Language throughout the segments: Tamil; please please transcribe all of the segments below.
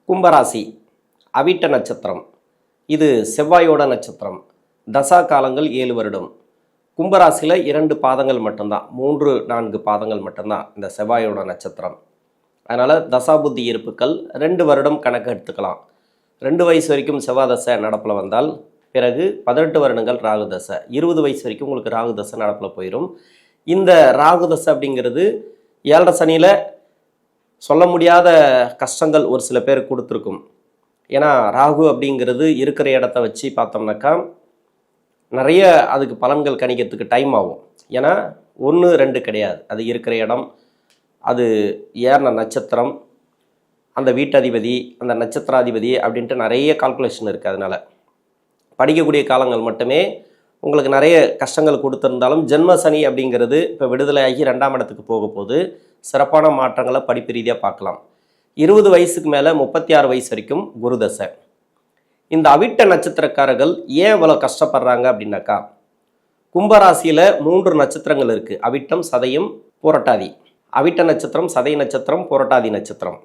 கும்பராசி அவிட்ட நட்சத்திரம். இது செவ்வாயோட நட்சத்திரம். தசா காலங்கள் 7 வருடம். கும்பராசியில் 2 பாதங்கள் மட்டும்தான், 3-4 பாதங்கள் மட்டும்தான் இந்த செவ்வாயோட நட்சத்திரம். அதனால் தசாபுத்தி இருப்புக்கள் 2 வருடம் கணக்கு எடுத்துக்கலாம். 2 வயசு வரைக்கும் செவ்வாய் தசை நடப்பில் வந்தால் பிறகு 18 வருடங்கள் ராகு தசை. 20 வயசு வரைக்கும் உங்களுக்கு ராகு தசை நடப்பில் போயிடும். இந்த ராகு தசை அப்படிங்கிறது 7 சனியில் சொல்ல முடியாத கஷ்டங்கள் ஒரு சில பேர் கொடுத்துருக்கும். ஏன்னா ராகு அப்படிங்கிறது இருக்கிற இடத்த வச்சு பார்த்தோம்னாக்கா நிறைய அதுக்கு பலன்கள் கணிக்கிறதுக்கு டைம் ஆகும். ஏன்னா 1-2 கிடையாது, அது இருக்கிற இடம், அது ஏறின நட்சத்திரம், அந்த வீட்டதிபதி, அந்த நட்சத்திராதிபதி அப்படின்ட்டு நிறைய கால்குலேஷன் இருக்குது. அதனால் படிக்கக்கூடிய காலங்கள் மட்டுமே உங்களுக்கு நிறைய கஷ்டங்கள் கொடுத்துருந்தாலும் ஜென்ம சனி அப்படிங்கிறது இப்போ விடுதலையாகி 2ஆம் இடத்துக்கு போக போது சிறப்பான மாற்றங்களை படிப்பு ரீதியாக பார்க்கலாம். 20 வயசுக்கு மேலே 36 வயசு வரைக்கும் குரு தசை. இந்த அவிட்ட நட்சத்திரக்காரர்கள் ஏன் இவ்வளோ கஷ்டப்படுறாங்க அப்படின்னாக்கா, கும்பராசியில் 3 நட்சத்திரங்கள் இருக்குது. அவிட்டம், சதயம், புரட்டாதி. அவிட்ட நட்சத்திரம், சதய நட்சத்திரம், புரட்டாதி நட்சத்திரம்.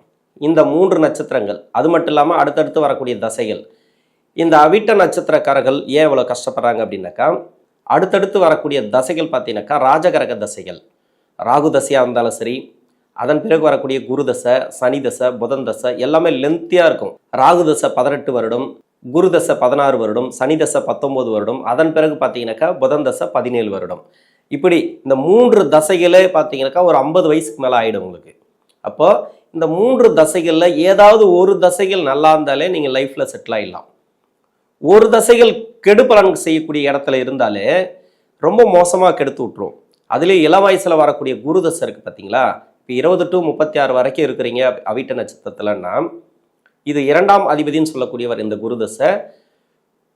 இந்த 3 நட்சத்திரங்கள், அது மட்டும் இல்லாமல் அடுத்தடுத்து வரக்கூடிய தசைகள். இந்த அவிட்ட நட்சத்திரக்காரர்கள் ஏன் இவ்வளோ கஷ்டப்படுறாங்க அப்படின்னாக்கா, அடுத்தடுத்து வரக்கூடிய தசைகள் பார்த்தீங்கன்னாக்கா ராஜகரக தசைகள். ராகு தசையாக இருந்தாலும் சரி, அதன் பிறகு வரக்கூடிய குரு தசை, சனி தசை, புதன் தசை எல்லாமே லென்த்தியாக இருக்கும். ராகு தசை 18 வருடம், குரு தசை 16 வருடம், சனி தசை 19 வருடம், அதன் பிறகு பார்த்தீங்கன்னாக்கா புதன் தசை 17 வருடம். இப்படி இந்த 3 தசைகளே பார்த்தீங்கன்னாக்கா ஒரு 50 வயசுக்கு மேலே ஆகிடும் உங்களுக்கு. அப்போ இந்த 3 தசைகளில் ஏதாவது ஒரு தசைகள் நல்லா இருந்தாலே நீங்கள் லைஃப்பில் செட்டில் ஆகிடலாம். ஒரு தசைகள் கெடு பலன் செய்யக்கூடிய இடத்துல இருந்தாலே ரொம்ப மோசமாக கெடுத்து விட்டுரும். அதுலேயே இள வயசில் வரக்கூடிய குரு தசை இருக்குது பார்த்தீங்களா, இப்போ 20 to 36 வரைக்கும் இருக்கிறீங்க அவிட்ட நட்சத்திரத்தில்னா, இது 2ஆம் அதிபதினு சொல்லக்கூடியவர். இந்த குரு தசை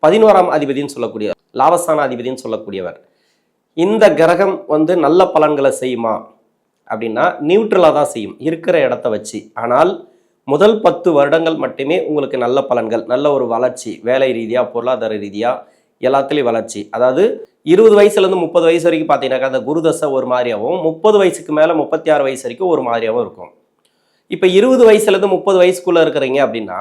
11ஆம் அதிபதினு சொல்லக்கூடிய லாபஸ்தான அதிபதினு சொல்லக்கூடியவர். இந்த கிரகம் நல்ல பலன்களை செய்யுமா அப்படின்னா நியூட்ரலாக தான் செய்யும் இருக்கிற இடத்த வச்சு. ஆனால் முதல் 10 வருடங்கள் மட்டுமே உங்களுக்கு நல்ல பலன்கள், நல்ல ஒரு வளர்ச்சி, வேலை ரீதியாக, பொருளாதார ரீதியாக எல்லாத்துலேயும் வளர்ச்சி. அதாவது 20 வயசுலேருந்து 30 வயசு வரைக்கும் பார்த்தீங்கன்னாக்கா அந்த குரு தசை ஒரு மாதிரியாகவும், 30 வயசுக்கு மேலே 36 வயசு வரைக்கும் ஒரு மாதிரியாகவும் இருக்கும். இப்போ 20 வயசுலேருந்து 30 வயசுக்குள்ளே இருக்கிறீங்க அப்படின்னா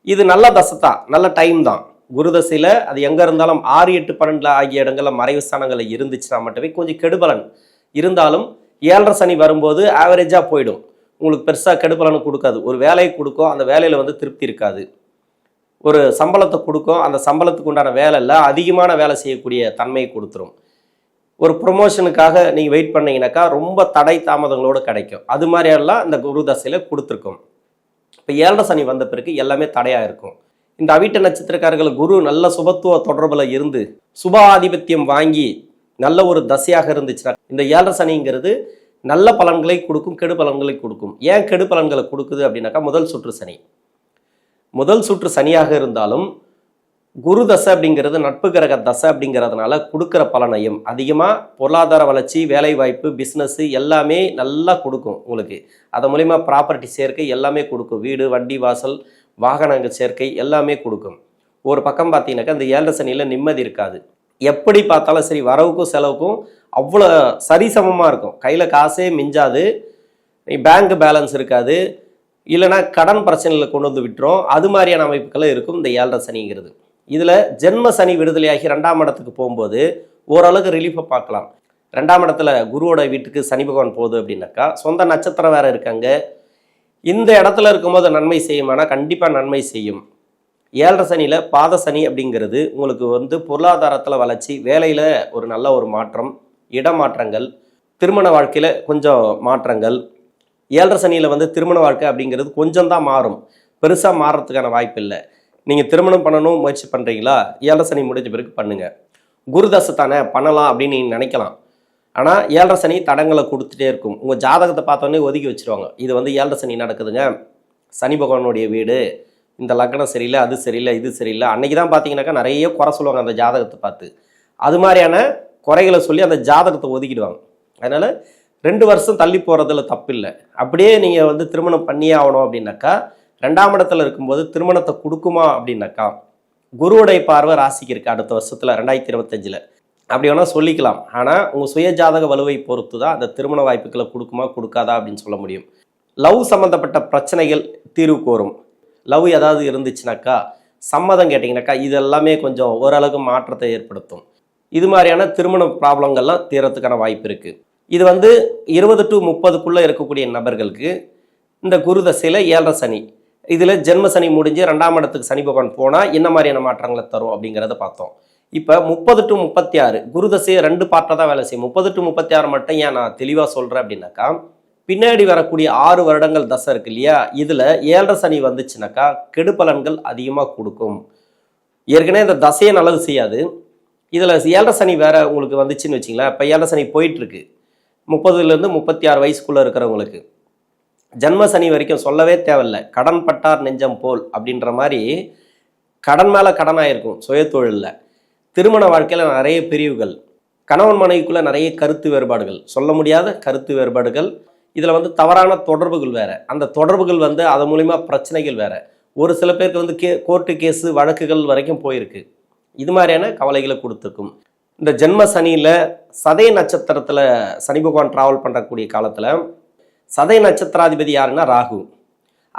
இது நல்ல தசை தான், நல்ல டைம் தான். குரு தசையில் அது எங்கே இருந்தாலும் 6, 8, 12 ஆகிய இடங்களில் மறைவு ஸ்தானங்களில் இருந்துச்சுன்னா மட்டுமே கொஞ்சம் கெடுபலன் இருந்தாலும் 7.5 சனி வரும்போது ஆவரேஜாக போயிடும். உங்களுக்கு பெருசாக கெடுபலன்னு கொடுக்காது. ஒரு வேலையை கொடுக்கும், அந்த வேலையில் திருப்தி இருக்காது. ஒரு சம்பளத்தை கொடுக்கும், அந்த சம்பளத்துக்கு உண்டான வேலையில் அதிகமான வேலை செய்யக்கூடிய தன்மையை கொடுத்துரும். ஒரு ப்ரொமோஷனுக்காக நீங்கள் வெயிட் பண்ணிங்கனாக்கா ரொம்ப தடை தாமதங்களோடு கிடைக்கும். அது மாதிரியெல்லாம் இந்த குரு தசையில் கொடுத்துருக்கும். இப்போ 7.5 சனி வந்த பிறகு எல்லாமே தடையாக இருக்கும். இந்த அவிட்ட நட்சத்திரக்காரர்கள் குரு நல்ல சுபத்துவ தொடர்பில் இருந்து சுப ஆதிபத்தியம் வாங்கி நல்ல ஒரு தசையாக இருந்துச்சுன்னா இந்த 7.5 சனிங்கிறது நல்ல பலன்களை கொடுக்கும், கெடு பலன்களை கொடுக்கும். ஏன் கெடு பலன்களை கொடுக்குது அப்படின்னாக்கா, முதல் சுற்று சனியாக இருந்தாலும் குரு தசை அப்படிங்கிறது நட்பு கிரக தசை அப்படிங்கிறதுனால கொடுக்குற பலனையும் அதிகமாக பொருளாதார வளர்ச்சி, வேலை வாய்ப்பு, பிஸ்னஸ்ஸு எல்லாமே நல்லா கொடுக்கும் உங்களுக்கு. அது மூலிமா ப்ராப்பர்ட்டி சேர்க்கை எல்லாமே கொடுக்கும். வீடு, வண்டி, வாசல், வாகனங்கள் சேர்க்கை எல்லாமே கொடுக்கும். ஒரு பக்கம் பார்த்தீங்கன்னாக்கா இந்த 7.5 சனியில் நிம்மதி இருக்காது. எப்படி பார்த்தாலும் சரி, வரவுக்கும் செலவுக்கும் அவ்வளோ சரிசமமாக இருக்கும். கையில் காசே மிஞ்சாது, பேங்க் பேலன்ஸ் இருக்காது, இல்லைனா கடன் பிரச்சனையில் கொண்டு வந்து விட்டுரும். அது மாதிரியான அமைப்புகளும் இருக்கும் இந்த 7.5 சனிங்கிறது. இதில் ஜென்ம சனி விடுதலையாகி 2ஆம் இடத்துக்கு போகும்போது ஓரளவுக்கு ரிலீஃபை பார்க்கலாம். 2ஆம் இடத்துல குருவோட வீட்டுக்கு சனி பகவான் போகுது அப்படின்னாக்கா சொந்த நட்சத்திரம் வேறு இருக்காங்க. இந்த இடத்துல இருக்கும்போது நன்மை செய்யுமானா கண்டிப்பாக நன்மை செய்யும். 7.5 சனியில் பாத சனி அப்படிங்கிறது உங்களுக்கு பொருளாதாரத்தில் வளர்ச்சி, வேலையில் ஒரு நல்ல ஒரு மாற்றம், இடமாற்றங்கள், திருமண வாழ்க்கையில் கொஞ்சம் மாற்றங்கள். 7.5 சனியில் திருமண வாழ்க்கை அப்படிங்கிறது கொஞ்சம் தான் மாறும், பெருசாக மாறுறதுக்கான வாய்ப்பு இல்லை. நீங்கள் திருமணம் பண்ணணும் முயற்சி பண்ணுறீங்களா, 7.5 சனி முடிஞ்ச பிறகு பண்ணுங்கள். குரு தசை தானே பண்ணலாம் அப்படின்னு நீங்கள் நினைக்கலாம். ஆனால் 7.5 சனி தடங்களை கொடுத்துட்டே இருக்கும். உங்கள் ஜாதகத்தை பார்த்தோன்னே ஒதுக்கி வச்சுருவாங்க. இது 7.5 சனி நடக்குதுங்க, சனி பகவானுடைய வீடு, இந்த லக்னம் சரியில்லை, அது சரியில்லை, இது சரியில்லை. அன்றைக்கி தான் பார்த்தீங்கன்னாக்கா நிறைய குறை சொல்லுவாங்க அந்த ஜாதகத்தை பார்த்து. அது மாதிரியான குறைகளை சொல்லி அந்த ஜாதகத்தை ஒதுக்கிடுவாங்க. அதனால் 2 வருஷம் தள்ளி போகிறதுல தப்பு இல்லை. அப்படியே நீங்கள் திருமணம் பண்ணியே ஆகணும் அப்படின்னாக்கா 2ஆம் இடத்துல இருக்கும்போது திருமணத்தை கொடுக்குமா அப்படின்னாக்கா குருவுடைய பார்வை ராசிக்கு இருக்குது அடுத்த வருஷத்தில் 2025. அப்படி வேணால் சொல்லிக்கலாம். ஆனால் உங்கள் சுய ஜாதக வலுவை பொறுத்து தான் அந்த திருமண வாய்ப்புகளை கொடுக்குமா கொடுக்காதா அப்படின்னு சொல்ல முடியும். லவ் சம்மந்தப்பட்ட பிரச்சனைகள் தீர்வு கோரும். லவ் ஏதாவது இருந்துச்சுனாக்கா, சம்மதம் கேட்டிங்கனாக்கா, இது எல்லாமே கொஞ்சம் ஓரளவுக்கு மாற்றத்தை ஏற்படுத்தும். இது மாதிரியான திருமண ப்ராப்ளங்கள்லாம் தீரத்துக்கான வாய்ப்பு இருக்குது. இது வந்து 20 to 30க்குள்ளே இருக்கக்கூடிய நபர்களுக்கு இந்த குரு தசையில் 7.5 சனி, இதில் ஜென்ம சனி முடிஞ்சு 2ஆம் இடத்துக்கு சனி பகவான் போனால் என்ன மாதிரியான மாற்றங்களை தரும் அப்படிங்கிறத பார்த்தோம். இப்போ 30 to 36 குரு தசையை 2 பார்ட்டாக தான் வேலை செய்யும். 30 to 36 மட்டும் ஏன் நான் தெளிவாக சொல்கிறேன் அப்படின்னாக்கா, பின்னாடி வரக்கூடிய 6 வருடங்கள் தசை இருக்கு இல்லையா, இதில் 7.5 சனி வந்துச்சுனாக்கா கெடுபலன்கள் அதிகமாக கொடுக்கும். ஏற்கனவே இந்த தசையை நல்லது செய்யாது, இதில் 7.5 சனி வேறு உங்களுக்கு வந்துச்சுன்னு வச்சிங்களேன். இப்போ 7.5 சனி போயிட்டுருக்கு 30லேருந்து 36 வயசுக்குள்ளே இருக்கிறவங்களுக்கு. ஜன்ம சனி வரைக்கும் சொல்லவே தேவையில்லை. கடன் பட்டார் நெஞ்சம் போல் அப்படின்ற மாதிரி கடன் மேலே கடனாக இருக்கும். சுயதொழிலில், திருமண வாழ்க்கையில் நிறைய பிரிவுகள், கணவன் மனைவிக்குள்ளே நிறைய கருத்து வேறுபாடுகள், சொல்ல முடியாத கருத்து வேறுபாடுகள், இதில் வந்து தவறான தொடர்புகள் வேறு, அந்த தொடர்புகள் வந்து அது மூலிமா பிரச்சனைகள் வேறு. ஒரு சில பேருக்கு வந்து கோர்ட்டு கேஸு வழக்குகள் வரைக்கும் போயிருக்கு. இது மாதிரியான கவலைகளை கொடுத்துருக்கும். இந்த ஜென்ம சனியில் சதய நட்சத்திரத்தில் சனி பகவான் ட்ராவல் பண்ணக்கூடிய காலத்தில் சதய நட்சத்திராதிபதி யாருன்னா ராகு.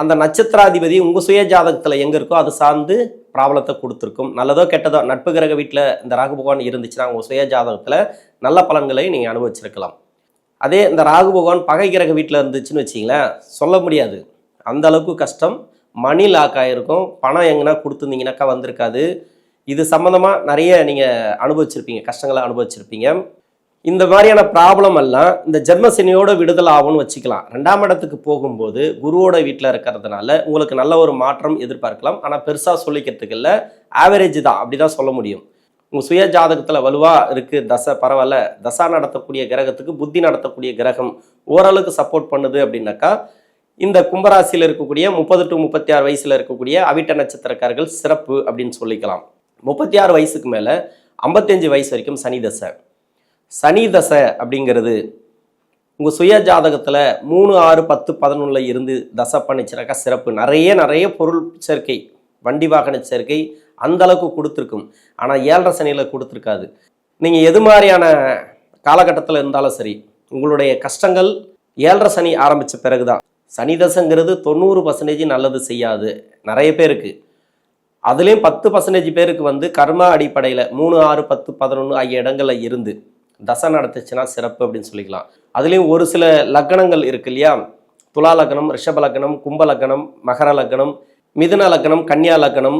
அந்த நட்சத்திராதிபதி உங்கள் சுய ஜாதகத்தில் எங்கே இருக்கோ அது சார்ந்து ப்ராப்ளத்தை கொடுத்துருக்கும். நல்லதோ கெட்டதோ நட்பு கிரக வீட்டில் இந்த ராகு பகவான் இருந்துச்சுன்னா உங்கள் சுய ஜாதகத்தில் நல்ல பலன்களை நீங்கள் அனுபவிச்சிருக்கலாம். அதே இந்த ராகு பகவான் பகை கிரக வீட்டில் இருந்துச்சுன்னு வச்சிங்களேன், சொல்ல முடியாது, அந்த அளவுக்கு கஷ்டம். மணி லாக் ஆகிருக்கும், பணம் எங்கன்னா கொடுத்துருந்தீங்கன்னாக்கா வந்திருக்காது. இது சம்மந்தமாக நிறைய நீங்கள் அனுபவிச்சிருப்பீங்க, கஷ்டங்களை அனுபவிச்சிருப்பீங்க. இந்த மாதிரியான ப்ராப்ளம் எல்லாம் இந்த ஜென்மசனியோட விடுதலை ஆகும்னு வச்சுக்கலாம். 2ஆம் இடத்துக்கு போகும்போது குருவோட வீட்டில் இருக்கிறதுனால உங்களுக்கு நல்ல ஒரு மாற்றம் எதிர்பார்க்கலாம். ஆனால் பெருசாக சொல்லிக்கிறதுக்கு இல்லை, ஆவரேஜ் தான், அப்படி தான் சொல்ல முடியும். உங்கள் சுய ஜாதகத்தில் வலுவாக இருக்குது தசை, பரவாயில்ல, தசா நடத்தக்கூடிய கிரகத்துக்கு புத்தி நடத்தக்கூடிய கிரகம் ஓரளவுக்கு சப்போர்ட் பண்ணுது அப்படின்னாக்கா, இந்த கும்பராசியில் இருக்கக்கூடிய 30 to 36 வயசில் இருக்கக்கூடிய அவிட்ட நட்சத்திரக்காரர்கள் சிறப்பு அப்படின்னு சொல்லிக்கலாம். 36 வயசுக்கு மேலே 55 வயசு வரைக்கும் சனி தசை. சனி தசை அப்படிங்கிறது உங்கள் சுய ஜாதகத்தில் 3, 6, 10, 11 இருந்து தசை பண்ணிச்சுனாக்கா சிறப்பு. நிறைய பொருள் சேர்க்கை, வண்டி வாகன சேர்க்கை அந்த அளவுக்கு கொடுத்துருக்கும். ஆனால் 7.5 சனியில் கொடுத்துருக்காது. நீங்கள் எது மாதிரியான காலகட்டத்தில் இருந்தாலும் சரி, உங்களுடைய கஷ்டங்கள் 7.5 சனி ஆரம்பித்த பிறகு தான். சனி தசைங்கிறது 90% நல்லது செய்யாது நிறைய பேருக்கு. அதுலேயும் 10% பேருக்கு வந்து கர்மா அடிப்படையில் 3, 6, 10, 11 ஆகிய இடங்களில் இருந்து தசை நடத்துச்சுன்னா சிறப்பு அப்படின்னு சொல்லிக்கலாம். அதுலேயும் ஒரு சில லக்னங்கள் இருக்கு இல்லையா, துலா லக்னம், ரிஷப லக்னம், கும்ப லக்னம், மகர லக்னம், மிதுன லக்னம், கன்னியா லக்னம்,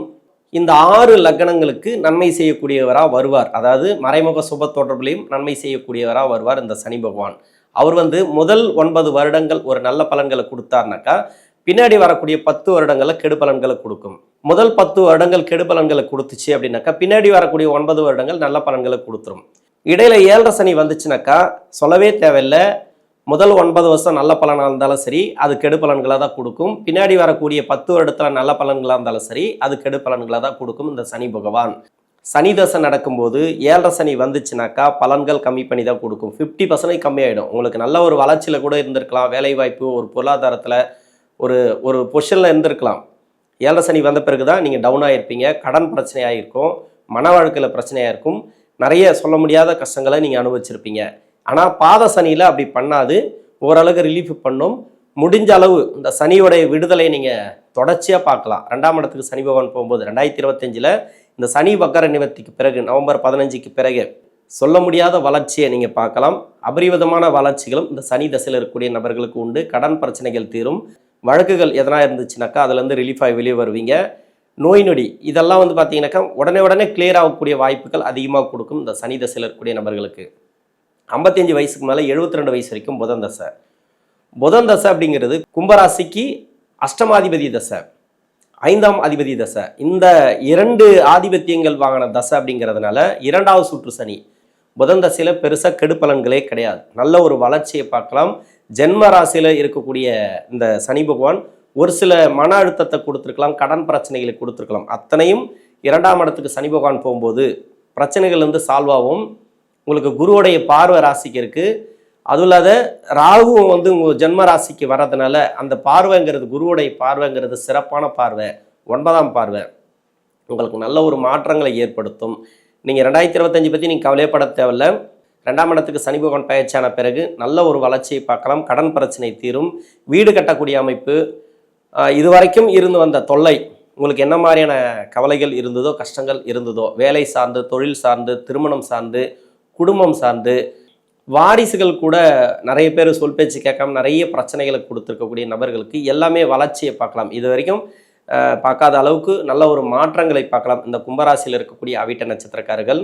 இந்த 6 லக்னங்களுக்கு நன்மை செய்யக்கூடியவராக வருவார். அதாவது மறைமுக சுப தொடர்புலையும் நன்மை செய்யக்கூடியவராக வருவார் இந்த சனி பகவான். அவர் வந்து முதல் 9 வருடங்கள் ஒரு நல்ல பலன்களை கொடுத்தாருனாக்கா, பின்னாடி வரக்கூடிய 10 வருடங்களில் கெடு பலன்களை கொடுக்கும். முதல் 10 வருடங்கள் கெடு பலன்களை கொடுத்துச்சு அப்படின்னாக்கா, பின்னாடி வரக்கூடிய 9 வருடங்கள் நல்ல பலன்களை கொடுத்துரும். இடையில 7.5 சனி வந்துச்சுனாக்கா சொல்லவே தேவையில்லை. முதல் 9 வருஷம் நல்ல பலனாக இருந்தாலும் சரி, அது கெடு பலன்களாக தான் கொடுக்கும். பின்னாடி வரக்கூடிய 10 வருடத்தில் நல்ல பலன்களாக இருந்தாலும் சரி, அது கெடு பலன்களாக தான் கொடுக்கும் இந்த சனி பகவான். சனி தசை நடக்கும்போது 7.5 சனி வந்துச்சுனாக்கா பலன்கள் கம்மி பண்ணி தான் கொடுக்கும். 50% கம்மியாயிடும். உங்களுக்கு நல்ல ஒரு வளர்ச்சியில் கூட இருந்திருக்கலாம், வேலை வாய்ப்பு, ஒரு பொருளாதாரத்தில் ஒரு பொசிஷனில் இருந்திருக்கலாம். 7.5 சனி வந்த பிறகு தான் நீங்கள் டவுன் ஆகிருப்பீங்க. கடன் பிரச்சனையாக இருக்கும், மன வாழ்க்கையில் பிரச்சனையாக இருக்கும், நிறைய சொல்ல முடியாத கஷ்டங்களை நீங்கள் அனுபவிச்சிருப்பீங்க. ஆனால் பாத சனியில் அப்படி பண்ணாது, ஓரளவுக்கு ரிலீஃப் பண்ணும். முடிஞ்ச அளவு இந்த சனியோடைய விடுதலை நீங்கள் தொடர்ச்சியாக பார்க்கலாம். 2ஆம் இடத்துக்கு சனி பகவான் போகும்போது 2025 இந்த சனி வக்கர நிவர்த்திக்கு பிறகு நவம்பர் 15க்கு பிறகு சொல்ல முடியாத வளர்ச்சியை நீங்கள் பார்க்கலாம். அபரிவிதமான வளர்ச்சிகளும் இந்த சனி தசையில் இருக்கக்கூடிய நபர்களுக்கு உண்டு. கடன் பிரச்சனைகள் தீரும். வழக்குகள் எதனா இருந்துச்சுனாக்கா அதுலேருந்து ரிலீஃப் ஆகி வெளியே வருவீங்க. நோய் நொடி இதெல்லாம் வந்து பார்த்தீங்கன்னாக்கா உடனே கிளியர் ஆகக்கூடிய வாய்ப்புகள் அதிகமாக கொடுக்கும் இந்த சனி தசையில் இருக்கக்கூடிய நபர்களுக்கு. 55 வயசுக்கு மேலே 72 வயசு வரைக்கும் புதன் தசை. புதன் தசை அப்படிங்கிறது கும்பராசிக்கு அஷ்டமாதிபதி தசை, 5ஆம் அதிபதி தசை. இந்த 2 ஆதிபத்தியங்கள் வாங்கின தசை அப்படிங்கிறதுனால 2வது சுற்று சனி. புதன் தசையில் பெருசாக கெடு பலன்களே கிடையாது. நல்ல ஒரு வளர்ச்சியை பார்க்கலாம். ஜென்ம ராசியில் இருக்கக்கூடிய இந்த சனி பகவான் ஒரு சில மன அழுத்தத்தை கொடுத்துருக்கலாம், கடன் பிரச்சனைகளை கொடுத்துருக்கலாம். அத்தனையும் 2ஆம் இடத்துக்கு சனி பகவான் போகும்போது பிரச்சனைகள் வந்து சால்வ் ஆகும். உங்களுக்கு குருவோடைய பார்வை ராசிக்கு இருக்குது. அதுவும் இல்லாத ராகுவும் வந்து உங்கள் ஜென்ம ராசிக்கு வர்றதுனால அந்த பார்வைங்கிறது, குருவுடைய பார்வைங்கிறது சிறப்பான பார்வை, 9ஆம் பார்வை. உங்களுக்கு நல்ல ஒரு மாற்றங்களை ஏற்படுத்தும். நீங்கள் 2025 பற்றி நீங்கள் கவலைப்பட தேவையில்லை. 2ஆம் இடத்துக்கு சனி பகவான் பயிற்சியான பிறகு நல்ல ஒரு வளர்ச்சியை பார்க்கலாம். கடன் பிரச்சனை தீரும். வீடு கட்டக்கூடிய அமைப்பு, இதுவரைக்கும் இருந்து வந்த தொல்லை, உங்களுக்கு என்ன மாதிரியான கவலைகள் இருந்ததோ, கஷ்டங்கள் இருந்ததோ, வேலை சார்ந்து, தொழில் சார்ந்து, திருமணம் சார்ந்து, குடும்பம் சார்ந்து, வாரிசுகள் கூட நிறைய பேர் சொல் பேச்சு கேட்காம நிறைய பிரச்சனைகளை கொடுத்துருக்கக்கூடிய நபர்களுக்கு எல்லாமே வளர்ச்சியை பார்க்கலாம். இது வரைக்கும் பார்க்காத அளவுக்கு நல்ல ஒரு மாற்றங்களை பார்க்கலாம் இந்த கும்பராசியில் இருக்கக்கூடிய அவிட்ட நட்சத்திரக்காரர்கள்.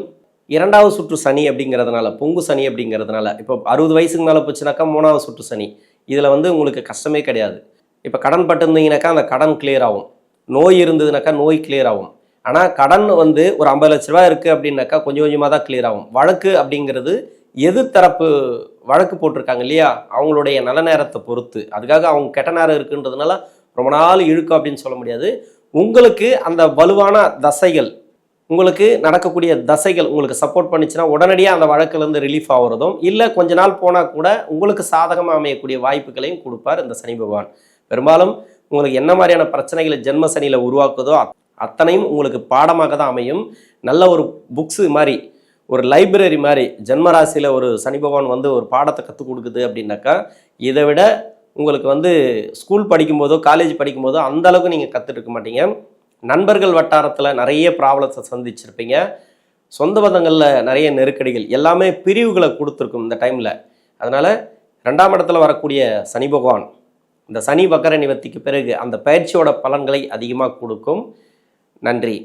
2வது சுற்று சனி அப்படிங்கிறதுனால, பொங்கு சனி அப்படிங்கிறதுனால, இப்போ 60 வயசுக்கு மேலே போச்சுனாக்கா 3வது சுற்று சனி. இதில் உங்களுக்கு கஷ்டமே கிடையாது. இப்போ கடன் பட்டிருந்தீங்கனாக்கா அந்த கடன் கிளியர் ஆகும். நோய் இருந்ததுனாக்கா நோய் கிளியர் ஆகும். ஆனால் கடன் ஒரு 50 லட்ச ரூபா இருக்குது அப்படின்னாக்கா கொஞ்சம் கொஞ்சமாக தான் கிளியர் ஆகும். வழக்கு அப்படிங்கிறது எதிர்த்தரப்பு வழக்கு போட்டிருக்காங்க இல்லையா, அவங்களுடைய நல்ல நேரத்தை பொறுத்து, அதுக்காக அவங்க கெட்ட நேரம் இருக்குன்றதுனால ரொம்ப நாள் இழுக்கும் அப்படின்னு சொல்ல முடியாது. உங்களுக்கு அந்த வலுவான தசைகள், உங்களுக்கு நடக்கக்கூடிய தசைகள் உங்களுக்கு சப்போர்ட் பண்ணிச்சுன்னா உடனடியாக அந்த வழக்கிலேருந்து ரிலீஃப் ஆகுறதும், இல்லை கொஞ்ச நாள் போனால் கூட உங்களுக்கு சாதகமாக அமையக்கூடிய வாய்ப்புகளையும் கொடுப்பார் இந்த சனி பகவான். பெரும்பாலும் உங்களுக்கு என்ன மாதிரியான பிரச்சனைகளை ஜென்ம சனியில் உருவாக்குதோ அத்தனையும் உங்களுக்கு பாடமாக தான் அமையும். நல்ல ஒரு புக்ஸு மாதிரி, ஒரு லைப்ரரி மாதிரி ஜென்மராசியில் ஒரு சனி பகவான் ஒரு பாடத்தை கற்றுக் கொடுக்குது அப்படின்னாக்கா, இதை விட உங்களுக்கு ஸ்கூல் படிக்கும்போதோ காலேஜ் படிக்கும்போதோ அந்த அளவுக்கு நீங்கள் கற்றுருக்க மாட்டீங்க. நண்பர்கள் வட்டாரத்தில் நிறைய ப்ராப்ளத்தை சந்திச்சிருப்பீங்க. சொந்த பந்தங்களில் நிறைய நெருக்கடிகள், எல்லாமே பிரிவுகளை கொடுத்துருக்கும் இந்த டைமில். அதனால் 2ஆம் இடத்துல வரக்கூடிய சனி பகவான் இந்த சனி வக்கர நிவர்த்திக்கு பிறகு அந்த பயிற்சியோட பலன்களை அதிகமாக கொடுக்கும். நன்றி.